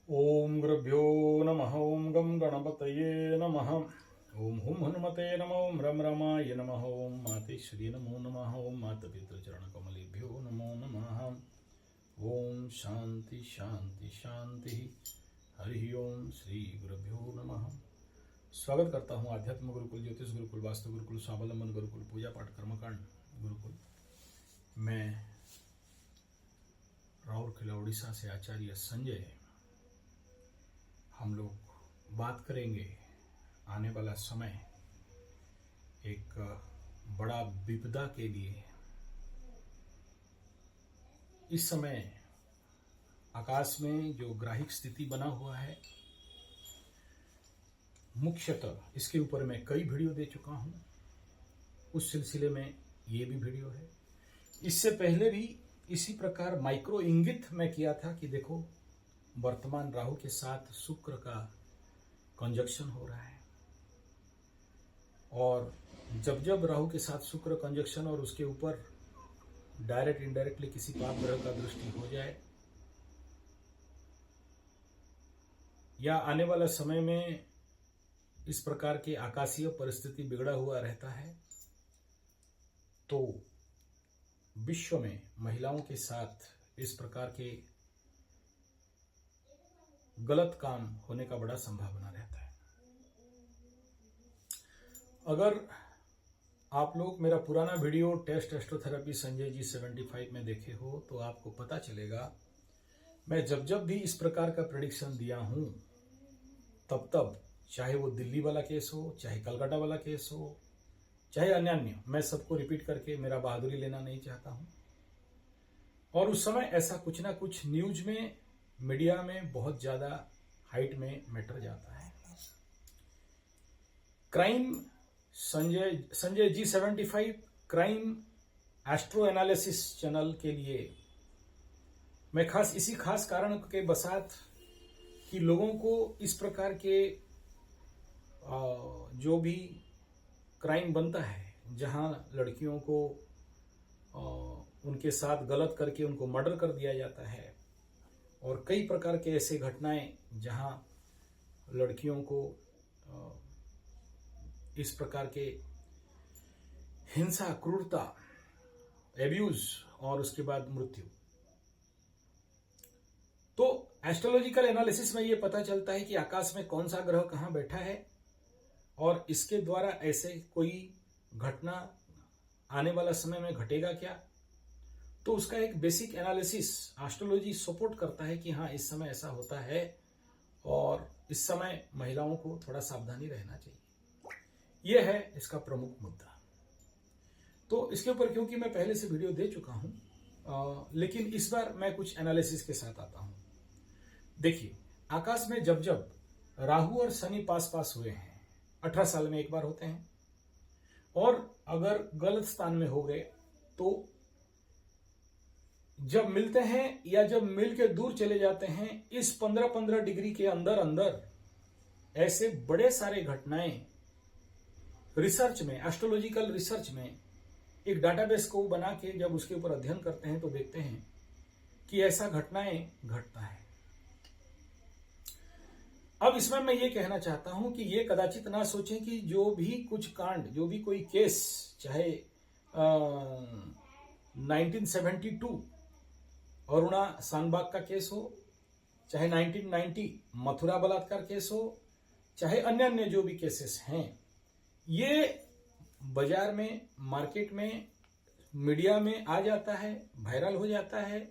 ओम गुरुभ्यो नमः। ओम गम गणपतये नमः। ओम हुम हनुमते नमः। ओम रम रमाय नमः। ओम मातेश्वरी नमो नमः। ओम मातपितृचरणकमलेभ्यो नमो नमः। ओम शांति शांति शांति। हरि ओम श्री गुरुभ्यो नमः। स्वागत करता हूँ आध्यात्म गुरुकुल, ज्योतिष गुरुकुल, वास्तु गुरुकुल, स्वावलंबन गुरुकुल, पूजा पाठ कर्मकांड गुरुकुल। मैं राउरकेला उड़ीसा से आचार्य संजय। हम लोग बात करेंगे आने वाला समय एक बड़ा विपदा के लिए। इस समय आकाश में जो ग्राहिक स्थिति बना हुआ है, मुख्यतः इसके ऊपर मैं कई वीडियो दे चुका हूं। उस सिलसिले में ये भी वीडियो है। इससे पहले भी इसी प्रकार माइक्रो इंगित मैं किया था कि देखो वर्तमान राहु के साथ शुक्र का कंजक्शन हो रहा है, और जब जब राहु के साथ शुक्र कंजक्शन और उसके ऊपर डायरेक्ट इनडायरेक्टली किसी पाप ग्रह का दृष्टि हो जाए, या आने वाला समय में इस प्रकार के आकाशीय परिस्थिति बिगड़ा हुआ रहता है, तो विश्व में महिलाओं के साथ इस प्रकार के गलत काम होने का बड़ा संभावना रहता है। अगर आप लोग मेरा पुराना वीडियो टेस्ट एस्ट्रोथेरेपी संजय जी 75 में देखे हो तो आपको पता चलेगा, मैं जब जब भी इस प्रकार का प्रेडिक्शन दिया हूं तब तब, चाहे वो दिल्ली वाला केस हो, चाहे कलकत्ता वाला केस हो, चाहे अन्य, मैं सबको रिपीट करके मेरा बहादुरी लेना नहीं चाहता हूं। और उस समय ऐसा कुछ ना कुछ न्यूज में, मीडिया में बहुत ज्यादा हाइट में मैटर जाता है। Crime Sanjay ji 75 crime astro analysis channel के लिए मैं इसी खास कारण के बसात कि लोगों को इस प्रकार के जो भी क्राइम बनता है, जहां लड़कियों को उनके साथ गलत करके उनको मर्डर कर दिया जाता है, और कई प्रकार के ऐसे घटनाएं जहां लड़कियों को इस प्रकार के हिंसा, क्रूरता, एब्यूज और उसके बाद मृत्यु। तो एस्ट्रोलॉजिकल एनालिसिस में यह पता चलता है कि आकाश में कौन सा ग्रह कहां बैठा है, और इसके द्वारा ऐसे कोई घटना आने वाला समय में घटेगा क्या। तो उसका एक बेसिक एनालिसिस एस्ट्रोलॉजी सपोर्ट करता है कि हाँ, इस समय ऐसा होता है और इस समय महिलाओं को थोड़ा सावधानी रहना चाहिए। यह है इसका प्रमुख मुद्दा। तो इसके ऊपर क्योंकि मैं पहले से वीडियो दे चुका हूं, लेकिन इस बार मैं कुछ एनालिसिस के साथ आता हूं। देखिए, आकाश में जब जब राहु और शनि पास हुए हैं, 18 साल में एक बार होते हैं, और अगर गलत स्थान में हो गए तो जब मिलते हैं या जब मिल के दूर चले जाते हैं, इस 15-15 डिग्री के अंदर अंदर ऐसे बड़े सारे घटनाएं रिसर्च में, एस्ट्रोलॉजिकल रिसर्च में एक डाटाबेस को बना के जब उसके ऊपर अध्ययन करते हैं तो देखते हैं कि ऐसा घटनाएं घटता है। अब इसमें मैं ये कहना चाहता हूं कि ये कदाचित ना सोचें कि जो भी कुछ कांड, जो भी कोई केस, चाहे 1972 अरुणा शानबाग का केस हो, चाहे 1990 मथुरा बलात्कार केस हो, चाहे अन्य जो भी केसेस हैं, ये बाजार में, मार्केट में, मीडिया में आ जाता है, वायरल हो जाता है।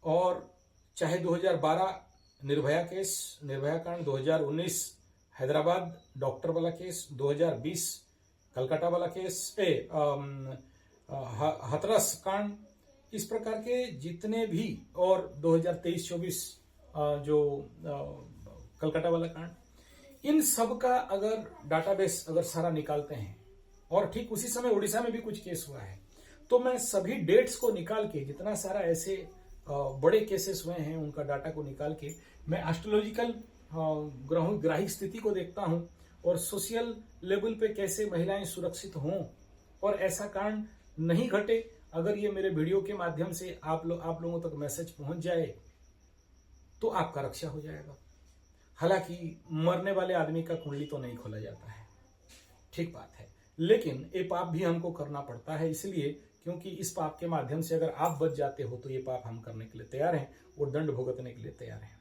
और चाहे 2012 निर्भया केस, निर्भया कांड, 2019 हैदराबाद डॉक्टर वाला केस, 2020 कलकत्ता वाला केस, हथरस कांड, इस प्रकार के जितने भी, और 2023-24 जो कलकत्ता वाला कांड, इन सब का अगर डाटाबेस अगर सारा निकालते हैं, और ठीक उसी समय उड़ीसा में भी कुछ केस हुआ है, तो मैं सभी डेट्स को निकाल के, जितना सारा ऐसे बड़े केसेस हुए हैं उनका डाटा को निकाल के, मैं एस्ट्रोलॉजिकल ग्राहिक स्थिति को देखता हूं, और सोशल लेवल पे कैसे महिलाएं सुरक्षित हों और ऐसा कांड नहीं घटे। अगर ये मेरे वीडियो के माध्यम से आप लोगों तक मैसेज पहुंच जाए तो आपका रक्षा हो जाएगा। हालांकि मरने वाले आदमी का कुंडली तो नहीं खोला जाता है, ठीक बात है, लेकिन ये पाप भी हमको करना पड़ता है, इसलिए क्योंकि इस पाप के माध्यम से अगर आप बच जाते हो तो ये पाप हम करने के लिए तैयार हैं और दंड भुगतने के लिए तैयार हैं।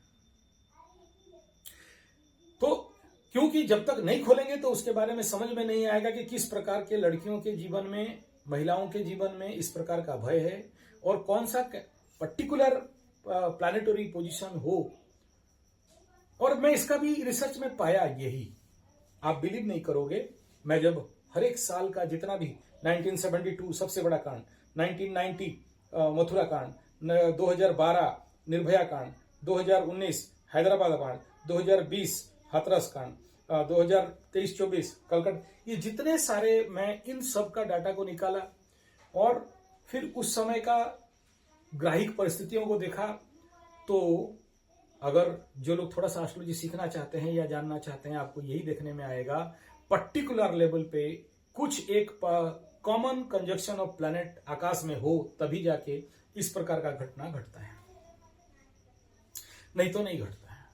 तो क्योंकि जब तक नहीं खोलेंगे तो उसके बारे में समझ में नहीं आएगा कि किस प्रकार के लड़कियों के जीवन में, महिलाओं के जीवन में इस प्रकार का भय है और कौन सा पर्टिकुलर प्लैनेटरी पोजीशन हो। और मैं इसका भी रिसर्च में पाया यही, आप बिलीव नहीं करोगे, मैं जब हर एक साल का जितना भी 1972 सबसे बड़ा कांड, 1990 मथुरा कांड, 2012 निर्भया कांड, 2019 हैदराबाद कांड, 2020 हाथरस कांड, 2023-24 कलकत्ता, ये जितने सारे, मैं इन सब का डाटा को निकाला और फिर उस समय का ग्राहिक परिस्थितियों को देखा। तो अगर जो लोग थोड़ा सा एस्ट्रोलॉजी सीखना चाहते हैं या जानना चाहते हैं, आपको यही देखने में आएगा पर्टिकुलर लेवल पे कुछ एक कॉमन कंजक्शन ऑफ प्लैनेट आकाश में हो तभी जाके इस प्रकार का घटना घटता है, नहीं तो नहीं घटता है।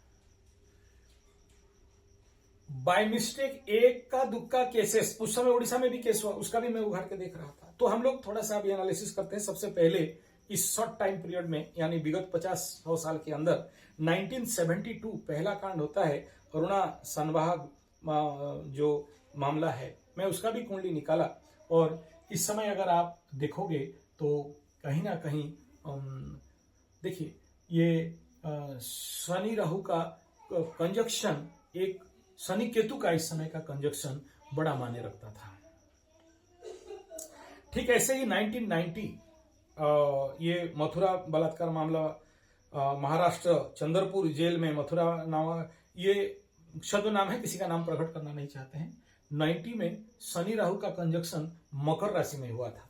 बाय मिस्टेक एक का दुक्का केसेस उस समय उड़ीसा में भी केस हुआ, उसका भी मैं उघाड़ के देख रहा था। तो हम लोग थोड़ा सा भी एनालिसिस करते हैं। सबसे पहले इस शॉर्ट टाइम पीरियड में, यानी विगत 50-100 साल के अंदर 1972 पहला कांड होता है, अरुणा संवाहक जो मामला है, मैं उसका भी कुंडली निकाला और इस समय अगर आप देखोगे तो कहीं ना कहीं देखिए ये शनि राहु का कंजक्शन, एक शनि केतु का इस समय का कंजक्शन बड़ा मायने रखता था। ठीक ऐसे ही 1990 ये मथुरा बलात्कार मामला, महाराष्ट्र चंद्रपुर जेल में मथुरा नाम, ये शब्द नाम है, किसी का नाम प्रकट करना नहीं चाहते हैं। 90 में शनि राहु का कंजक्शन मकर राशि में हुआ था।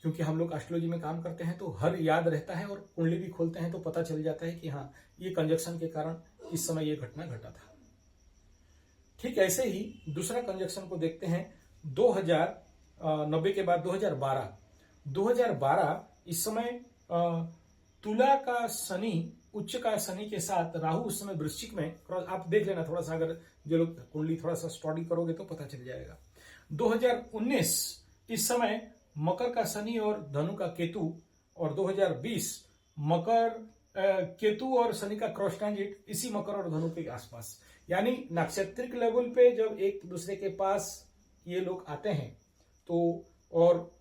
क्योंकि हम लोग एस्ट्रोलॉजी में काम करते हैं तो हर याद रहता है और कुंडली भी खोलते हैं तो पता चल जाता है कि हाँ, ये कंजक्शन के कारण इस समय ये घटना घटा था। ठीक ऐसे ही दूसरा कंजक्शन को देखते हैं 2090 के बाद 2012 इस समय तुला का शनि, उच्च का शनि के साथ राहु उस समय वृश्चिक में, आप देख लेना थोड़ा सा, अगर जो लोग कुंडली थोड़ा सा स्टडी करोगे तो पता चल जाएगा। 2019 इस समय मकर का शनि और धनु का केतु, और 2020 मकर केतु और शनि का क्रॉस ट्रांजिट इसी मकर और धनु के आसपास, यानी नक्षत्रिक लेवल पे जब एक दूसरे के पास ये लोग आते हैं तो और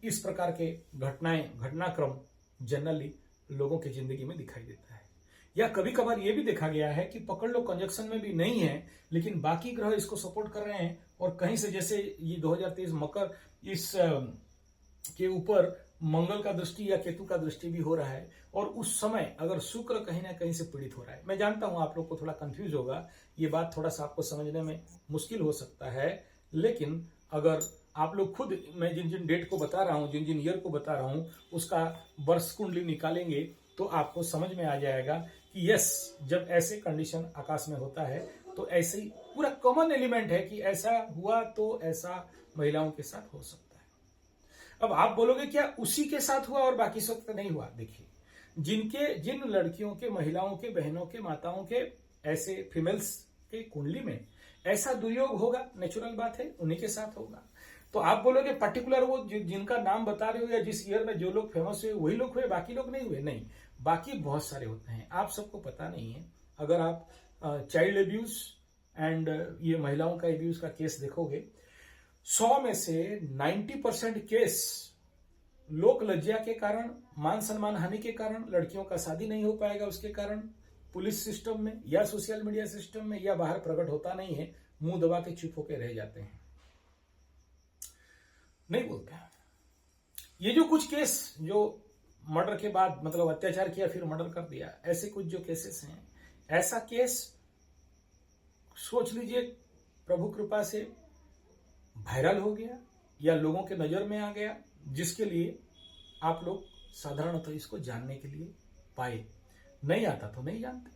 इस प्रकार के घटनाक्रम जनरली लोगों की जिंदगी में दिखाई देता है। या कभी कभार ये भी देखा गया है कि पकड़ लो कंजक्शन में भी नहीं है लेकिन बाकी ग्रह इसको सपोर्ट कर रहे हैं और कहीं से, जैसे ये 2023 मकर, इस के ऊपर मंगल का दृष्टि या केतु का दृष्टि भी हो रहा है और उस समय अगर शुक्र कहीं ना कहीं से पीड़ित हो रहा है। मैं जानता हूं आप लोग को थोड़ा कंफ्यूज होगा, ये बात थोड़ा सा आपको समझने में मुश्किल हो सकता है, लेकिन अगर आप लोग खुद, मैं जिन जिन डेट को बता रहा हूं, जिन जिन ईयर को बता रहा हूं, उसका वर्ष कुंडली निकालेंगे तो आपको समझ में आ जाएगा कि यस, जब ऐसे कंडीशन आकाश में होता है तो ऐसे ही पूरा कॉमन एलिमेंट है कि ऐसा हुआ तो ऐसा महिलाओं के साथ हो सकता है। अब आप बोलोगे क्या उसी के साथ हुआ और बाकी सब नहीं हुआ? देखिए, जिन लड़कियों के, महिलाओं के, बहनों के, माताओं के, ऐसे फीमेल्स के कुंडली में ऐसा दुर्योग होगा, नेचुरल बात है, उन्हीं के साथ होगा। तो आप बोलोगे पर्टिकुलर वो जिनका नाम बता रहे हो या जिस ईयर में जो लोग फेमस हुए वही लोग हुए, बाकी लोग नहीं हुए? नहीं, बाकी बहुत सारे होते हैं, आप सबको पता नहीं है। अगर आप चाइल्ड एब्यूज एंड ये महिलाओं का एब्यूज का केस देखोगे, 100 में से 90% केस लोक लज्जा के कारण, मान सम्मान हानि के कारण, लड़कियों का शादी नहीं हो पाएगा उसके कारण, पुलिस सिस्टम में या सोशल मीडिया सिस्टम में या बाहर प्रकट होता नहीं है, मुंह दबा के चुप होकर रह जाते हैं, नहीं बोलते हैं। ये जो कुछ केस जो मर्डर के बाद, मतलब अत्याचार किया फिर मर्डर कर दिया, ऐसे कुछ जो केसेस हैं, ऐसा केस सोच लीजिए प्रभु कृपा से वायरल हो गया या लोगों के नजर में आ गया, जिसके लिए आप लोग साधारणतः इसको जानने के लिए पाए। नहीं आता तो नहीं जानते।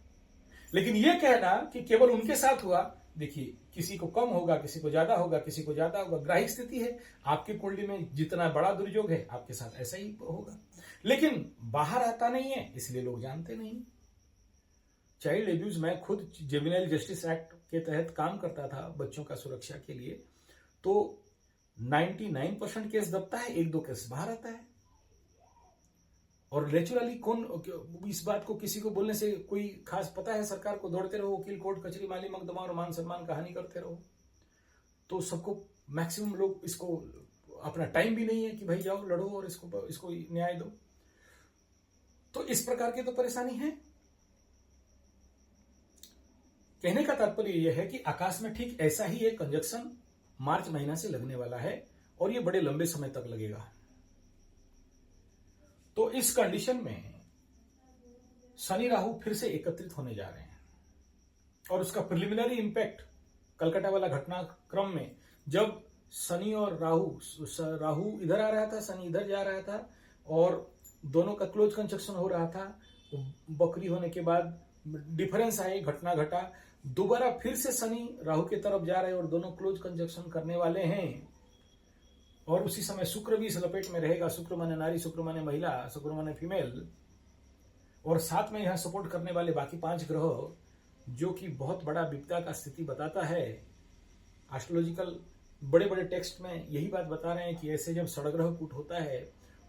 लेकिन यह कहना कि केवल उनके साथ हुआ देखिए किसी को कम होगा, किसी को ज्यादा होगा, किसी को ज्यादा होगा, ग्राहिक स्थिति है। आपकी कुंडली में जितना बड़ा दुर्योग है आपके साथ ऐसा ही होगा, लेकिन बाहर आता नहीं है इसलिए लोग जानते नहीं। चाइल्ड एब्यूज, मैं खुद जुवेनाइल जस्टिस एक्ट के तहत काम करता था बच्चों का सुरक्षा के लिए, तो 99% केस दबता है, 1-2 केस बाहर आता है। और नेचुरली कौन इस बात को किसी को बोलने से कोई खास पता है, सरकार को दौड़ते रहो, वकील कोर्ट कचहरी माली मकदमा और मान सम्मान का हानि करते रहो, तो सबको मैक्सिमम लोग इसको अपना टाइम भी नहीं है कि भाई जाओ लड़ो और इसको न्याय दो। तो इस प्रकार की तो परेशानी है। कहने का तात्पर्य यह है कि आकाश में ठीक ऐसा ही एक कंजक्शन मार्च महीना से लगने वाला है और ये बड़े लंबे समय तक लगेगा। तो इस कंडीशन में शनि राहु फिर से एकत्रित होने जा रहे हैं और उसका प्रिलिमिनरी इंपैक्ट कलकत्ता वाला घटनाक्रम में, जब शनि और राहु इधर आ रहा था, शनि इधर जा रहा था और दोनों का क्लोज कंजक्शन हो रहा था, बकरी होने के बाद डिफरेंस आए, घटना घटा, दोबारा फिर से शनि राहु की तरफ जा रहे हैं और दोनों क्लोज कंजक्शन करने वाले हैं। और उसी समय शुक्र भी इस लपेट में रहेगा। शुक्र माने नारी, शुक्र माने महिला, शुक्र माने फीमेल, और साथ में यहां सपोर्ट करने वाले बाकी 5 ग्रह, जो कि बहुत बड़ा विपदा का स्थिति बताता है। एस्ट्रोलॉजिकल बड़े बड़े टेक्स्ट में यही बात बता रहे हैं कि ऐसे जब षड्ग्रह कूट होता है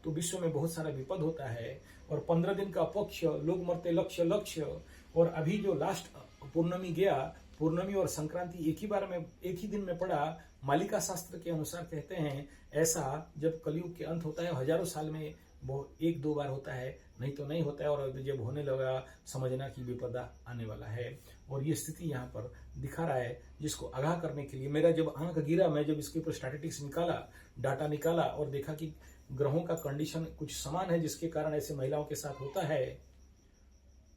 तो विश्व में बहुत सारा विपद होता है और 15 दिन का पक्ष, लोग मरते लक्ष्य। और अभी जो लास्ट पूर्णमी गया, पूर्णमी और संक्रांति एक ही दिन में पड़ा। मालिका शास्त्र के अनुसार कहते हैं ऐसा जब कलयुग के अंत होता है हजारों साल में वो 1-2 बार होता है, नहीं तो नहीं होता है। और जब होने लगा समझना कि विपदा आने वाला है। और ये स्थिति यहाँ पर दिखा रहा है, जिसको आगाह करने के लिए मेरा जब आंख गिरा, मैं जब इसके ऊपर स्टैटिस्टिक्स निकाला, डाटा निकाला और देखा कि ग्रहों का कंडीशन कुछ समान है जिसके कारण ऐसे महिलाओं के साथ होता है,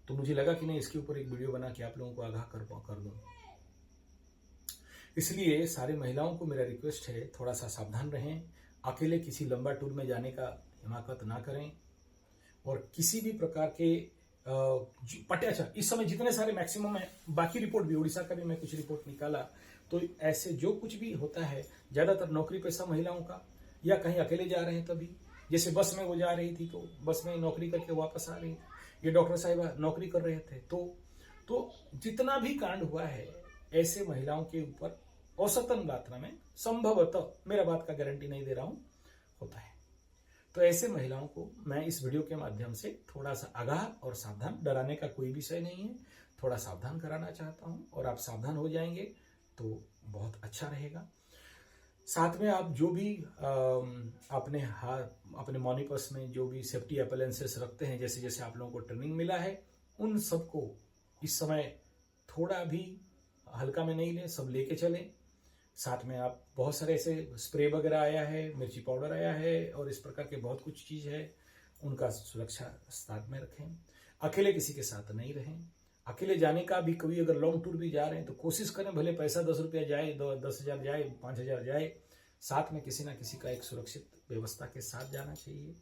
तो मुझे लगा कि नहीं, इसके ऊपर एक वीडियो बना के आप लोगों को आगाह कर दूं। इसलिए सारे महिलाओं को मेरा रिक्वेस्ट है, थोड़ा सा सावधान रहें, अकेले किसी लंबा टूर में जाने का हिमाकत ना करें और किसी भी प्रकार के अच्छा, इस समय जितने सारे मैक्सिमम है, बाकी रिपोर्ट भी, उड़ीसा का भी मैं कुछ रिपोर्ट निकाला, तो ऐसे जो कुछ भी होता है ज्यादातर नौकरी पेशा महिलाओं का, या कहीं अकेले जा रहे हैं तभी, जैसे बस में वो जा रही थी तो बस में नौकरी करके वापस आ रही, ये डॉक्टर साहिबा नौकरी कर रहे थे, तो जितना भी कांड हुआ है ऐसे महिलाओं के ऊपर औसतन मात्रा में, संभवतः, मेरा बात का गारंटी नहीं दे रहा हूं, होता है। तो ऐसे महिलाओं को मैं इस वीडियो के माध्यम से थोड़ा सा आगाह और सावधान, डराने का कोई विषय नहीं है, थोड़ा सावधान कराना चाहता हूं और आप सावधान हो जाएंगे तो बहुत अच्छा रहेगा। साथ में आप जो भी अपने मनी पर्स में जो भी सेफ्टी अप्लायंसेस रखते हैं, जैसे जैसे आप लोगों को ट्रेनिंग मिला है, उन सबको इस समय थोड़ा भी हल्का में नहीं लें, सब लेके चलें। साथ में आप बहुत सारे ऐसे स्प्रे वगैरह आया है, मिर्ची पाउडर आया है और इस प्रकार के बहुत कुछ चीज है, उनका सुरक्षा साथ में रखें। अकेले किसी के साथ नहीं रहें। अकेले जाने का भी, कभी अगर लॉन्ग टूर भी जा रहे हैं तो कोशिश करें, भले पैसा 10 रुपया जाए, 10,000 जाए, 5,000 जाए, साथ में किसी ना किसी का एक सुरक्षित व्यवस्था के साथ जाना चाहिए।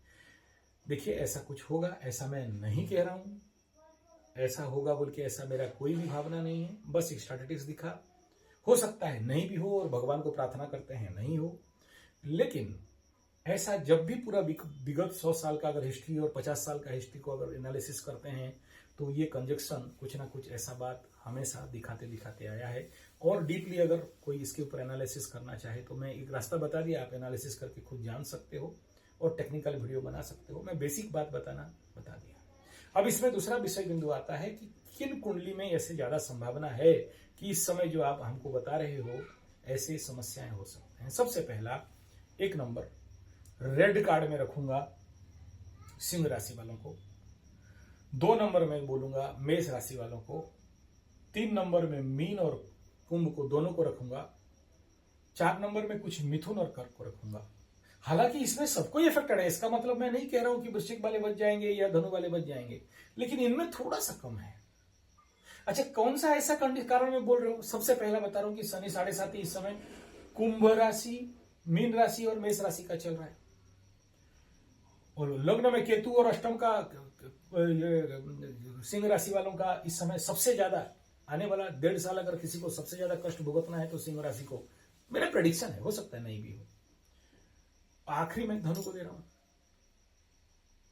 देखिए ऐसा कुछ होगा, ऐसा मैं नहीं कह रहा हूं, ऐसा होगा बोल के ऐसा मेरा कोई भी भावना नहीं है, बस एक स्टैटिस्टिक्स दिखा। हो सकता है नहीं भी हो और भगवान को प्रार्थना करते हैं नहीं हो, लेकिन ऐसा जब भी पूरा विगत 100 साल का अगर हिस्ट्री और 50 साल का हिस्ट्री को अगर एनालिसिस करते हैं तो ये कंजक्शन कुछ ना कुछ ऐसा बात हमेशा दिखाते दिखाते आया है। और डीपली अगर कोई इसके ऊपर एनालिसिस करना चाहे तो मैं एक रास्ता बता दिया, आप एनालिसिस करके खुद जान सकते हो और टेक्निकल वीडियो बना सकते हो। मैं बेसिक बात बता दिया। अब इसमें दूसरा विषय बिंदु आता है कि किन कुंडली में ऐसे ज्यादा संभावना है कि इस समय जो आप हमको बता रहे हो ऐसी समस्याएं हो सकते हैं। सबसे पहला, 1 नंबर रेड कार्ड में रखूंगा सिंह राशि वालों को, 2 नंबर में बोलूंगा मेष राशि वालों को, 3 नंबर में मीन और कुंभ को, दोनों को रखूंगा, 4 नंबर में कुछ मिथुन और कर्क को रखूंगा। हालांकि इसमें सबको इफेक्टेड है, इसका मतलब मैं नहीं कह रहा हूं कि वृश्चिक वाले बच जाएंगे या धनु वाले बच जाएंगे, लेकिन इनमें थोड़ा सा कम है। अच्छा, कौन सा ऐसा कारण मैं बोल रहा हूं? सबसे पहला बता रहा हूं कि शनि 7.5 इस समय कुंभ राशि, मीन राशि और मेष राशि का चल रहा है, और लग्न में केतु और अष्टम का सिंह राशि वालों का इस समय सबसे ज्यादा आने वाला 1.5 साल अगर किसी को सबसे ज्यादा कष्ट भुगतना है तो सिंह राशि को, मेरा प्रेडिक्शन है, हो सकता है नहीं भी हो। आखिरी में धनु को दे रहा हूं।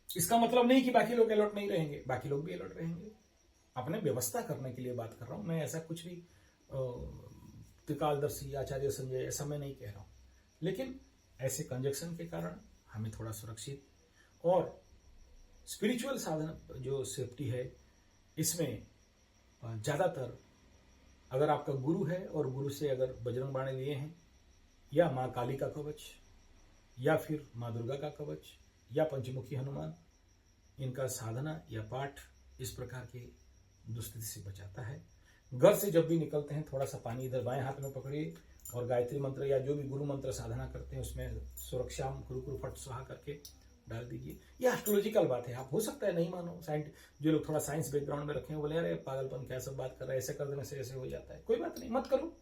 इसका मतलब नहीं कि बाकी लोग अलर्ट नहीं रहेंगे, बाकी लोग भी अलर्ट रहेंगे। अपने व्यवस्था करने के लिए बात कर रहा हूं मैं, ऐसा कुछ भी त्रिकालदर्शी आचार्य संजय ऐसा मैं नहीं कह रहा हूं। लेकिन ऐसे कंजक्शन के कारण हमें थोड़ा सुरक्षित और स्पिरिचुअल साधन जो सेफ्टी है, इसमें ज्यादातर अगर आपका गुरु है और गुरु से अगर बजरंग बाण लिए हैं, या माँ काली का कवच, या फिर माँ दुर्गा का कवच, या पंचमुखी हनुमान, इनका साधना या पाठ इस प्रकार के दुस्थिति से बचाता है। घर से जब भी निकलते हैं थोड़ा सा पानी इधर बाएं हाथ में पकड़िए और गायत्री मंत्र या जो भी गुरु मंत्र साधना करते हैं उसमें सुरक्षा गुरु गुरु फट स्वाहा करके डाल दीजिए। यह एस्ट्रोलॉजिकल बात है, आप हो सकता है नहीं मानो, जो लोग थोड़ा साइंस बैकग्राउंड में रखे हैं बोले अरे पागलपन क्या सब बात कर रहा है, ऐसे कर देने से ऐसे हो जाता है। कोई बात नहीं, मत करो।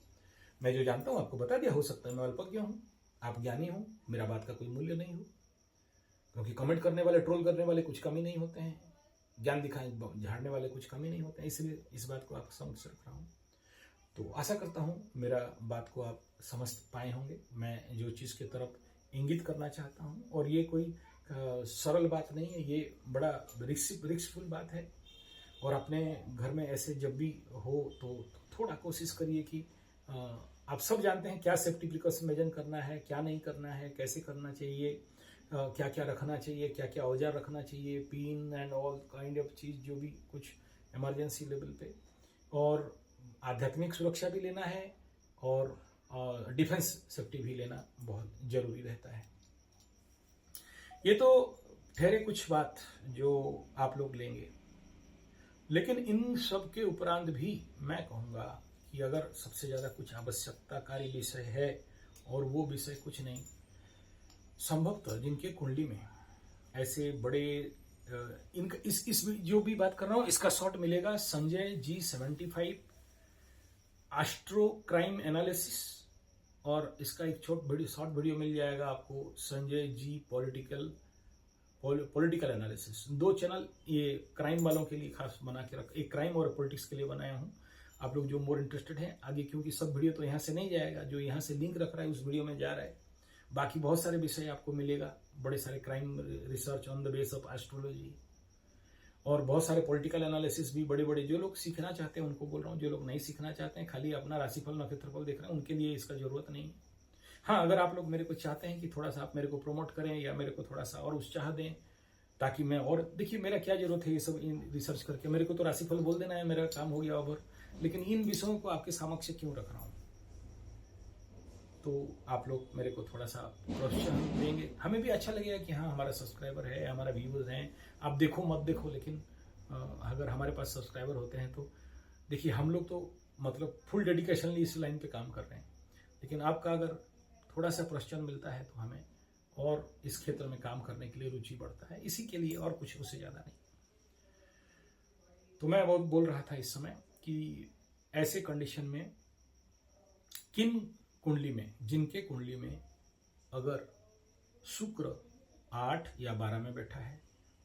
मैं जो जानता हूं आपको बता दिया, हो सकता है मैं अल्पज्ञ हूं, आप ज्ञानी हो, मेरा बात का कोई मूल्य नहीं हो, क्योंकि कमेंट करने वाले, ट्रोल करने वाले कुछ कमी नहीं होते हैं, ज्ञान दिखाए झाड़ने वाले कुछ कमी नहीं होते हैं, इसलिए इस बात को आप समझ रख रहा हूँ। तो आशा करता हूँ मेरा बात को आप समझ पाए होंगे, मैं जो चीज़ की तरफ इंगित करना चाहता हूँ। और ये कोई सरल बात नहीं है, ये बड़ा रिस्कफुल बात है। और अपने घर में ऐसे जब भी हो तो थोड़ा कोशिश करिए कि आप सब जानते हैं क्या सेफ्टी प्रिकॉशन मेजर करना है, क्या नहीं करना है, कैसे करना चाहिए, क्या क्या रखना चाहिए, क्या क्या औजार रखना चाहिए, pin and all kind of चीज़ जो भी कुछ इमरजेंसी लेवल पे। और आध्यात्मिक सुरक्षा भी लेना है और डिफेंस सेफ्टी भी लेना बहुत जरूरी रहता है। ये तो ठहरे कुछ बात जो आप लोग लेंगे, लेकिन इन सब के उपरांत भी मैं कहूँगा कि अगर सबसे ज़्यादा कुछ आवश्यकताकारी विषय है और वो विषय कुछ नहीं, संभवतः जिनके कुंडली में ऐसे बड़े इनका इस जो भी बात कर रहा हूँ इसका शॉर्ट मिलेगा Sanjay ji 75 astro crime analysis, और इसका एक शॉर्ट वीडियो मिल जाएगा आपको Sanjay ji political analysis. 2 channel ये क्राइम वालों के लिए खास बना के रख, एक क्राइम और पॉलिटिक्स के लिए बनाया हूँ। आप लोग जो मोर इंटरेस्टेड हैं आगे, क्योंकि सब वीडियो तो यहाँ से नहीं जाएगा, जो यहाँ से लिंक रख रहा है उस वीडियो में जा रहा है। बाकी बहुत सारे विषय आपको मिलेगा, बड़े सारे crime research on the base of astrology, और बहुत सारे पॉलिटिकल एनालिसिस भी बड़े बड़े जो लोग सीखना चाहते हैं उनको बोल रहा हूँ। जो लोग नहीं सीखना चाहते हैं, खाली अपना राशिफल नक्षत्रफल देख रहे हैं, उनके लिए इसका जरूरत नहीं है। हाँ, अगर आप लोग मेरे को चाहते हैं कि थोड़ा सा आप मेरे को प्रमोट करें या मेरे को थोड़ा सा और उत्साह दें ताकि मैं, और देखिए मेरा क्या जरूरत है ये सब रिसर्च करके, मेरे को तो राशिफल बोल देना है, मेरा काम हो गया ओवर। लेकिन इन विषयों को आपके समक्ष क्यों रख रहा हूँ, तो आप लोग मेरे को थोड़ा सा प्रोत्साहन देंगे, हमें भी अच्छा लगेगा कि हाँ हमारा सब्सक्राइबर है, हमारा व्यूअर्स हैं। आप देखो मत देखो, लेकिन अगर हमारे पास सब्सक्राइबर होते हैं तो देखिए हम लोग तो मतलब फुल डेडिकेशनली इस लाइन पे काम कर रहे हैं, लेकिन आपका अगर थोड़ा सा प्रोत्साहन मिलता है तो हमें और इस क्षेत्र में काम करने के लिए रुचि बढ़ता है, इसी के लिए, और कुछ उससे ज़्यादा नहीं। तो मैं बहुत बोल रहा था इस समय कि ऐसे कंडीशन में किन कुंडली में, जिनके कुंडली में अगर शुक्र 8 या 12 में बैठा है,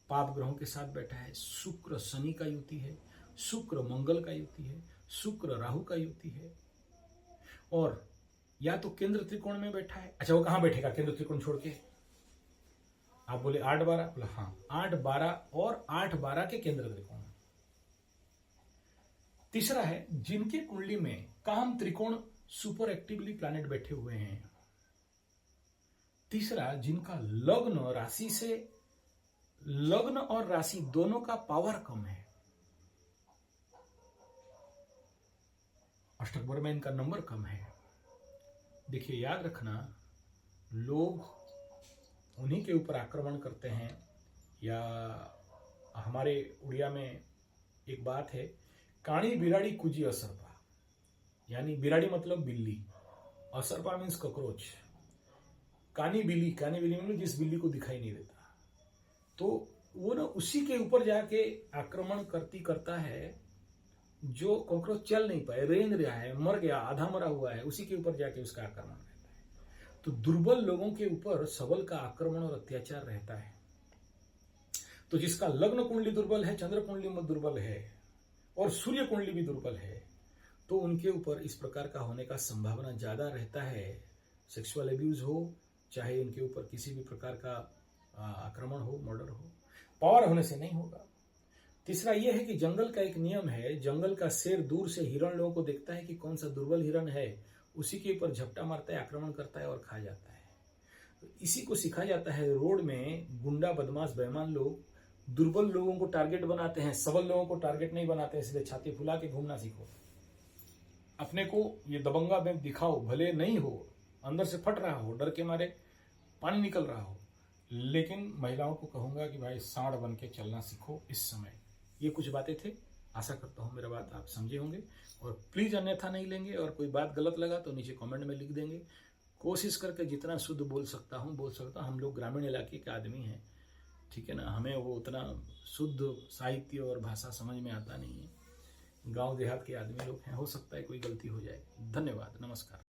पाप ग्रहों के साथ बैठा है, शुक्र शनि का युति है, शुक्र मंगल का युति है, शुक्र राहु का युति है, और या तो केंद्र त्रिकोण में बैठा है। अच्छा, वो कहां बैठेगा केंद्र त्रिकोण छोड़ के? आप बोले 8-12, बोला हाँ 8-12 और 8-12 के केंद्र त्रिकोण। तीसरा है जिनके कुंडली में काम त्रिकोण सुपर एक्टिवली प्लैनेट बैठे हुए हैं। तीसरा, जिनका लग्न राशि से, लग्न और राशि दोनों का पावर कम है, अष्टक में इनका नंबर कम है। देखिए याद रखना, लोग उन्हीं के ऊपर आक्रमण करते हैं, या हमारे उड़िया में एक बात है, काणी बिराड़ी कुजी असरपा, यानी बिराड़ी मतलब बिल्ली, असरपा मीन्स कॉकरोच। कानी बिल्ली मतलब जिस बिल्ली को दिखाई नहीं देता, तो वो ना उसी के ऊपर जाके आक्रमण करता है। जो कॉकरोच चल नहीं पाए, रेंग रहा है, मर गया, आधा मरा हुआ है, उसी के ऊपर जाके उसका आक्रमण रहता है। तो दुर्बल लोगों के ऊपर सबल का आक्रमण और अत्याचार रहता है। तो जिसका लग्न कुंडली दुर्बल है, चंद्र कुंडली दुर्बल है और सूर्य कुंडली भी दुर्बल है, तो उनके ऊपर इस प्रकार का होने का संभावना ज़्यादा रहता है। सेक्सुअल एब्यूज़ हो, चाहे उनके ऊपर किसी भी प्रकार का आक्रमण हो, मर्डर हो, पावर होने से नहीं होगा। तीसरा यह है कि जंगल का एक नियम है, जंगल का शेर दूर से हिरण लोगों को देखता है कि कौन सा दुर्बल हिरण है, उसी के ऊपर झपटा मारता है, आक्रमण करता है और खा जाता है। तो इसी को सीखा जाता है। रोड में गुंडा, बदमाश, बेईमान लोग दुर्बल लोगों को टारगेट बनाते हैं, सबल लोगों को टारगेट नहीं बनाते, इसलिए छाती फुला के घूमना सीखो। अपने को ये दबंगा में दिखाओ, भले नहीं हो, अंदर से फट रहा हो, डर के मारे पानी निकल रहा हो, लेकिन महिलाओं को कहूंगा कि भाई सांड बन के चलना सीखो इस समय। ये कुछ बातें थे, आशा करता हूँ मेरा बात आप समझे होंगे और प्लीज अन्यथा नहीं लेंगे, और कोई बात गलत लगा तो नीचे कमेंट में लिख देंगे। कोशिश करके जितना शुद्ध बोल सकता हूँ बोल सकता हूँ। हम लोग ग्रामीण इलाके के आदमी हैं, ठीक है ना, हमें वो उतना शुद्ध साहित्य और भाषा समझ में आता नहीं है। गांव देहात के आदमी लोग हैं, हो सकता है कोई गलती हो जाए। धन्यवाद, नमस्कार।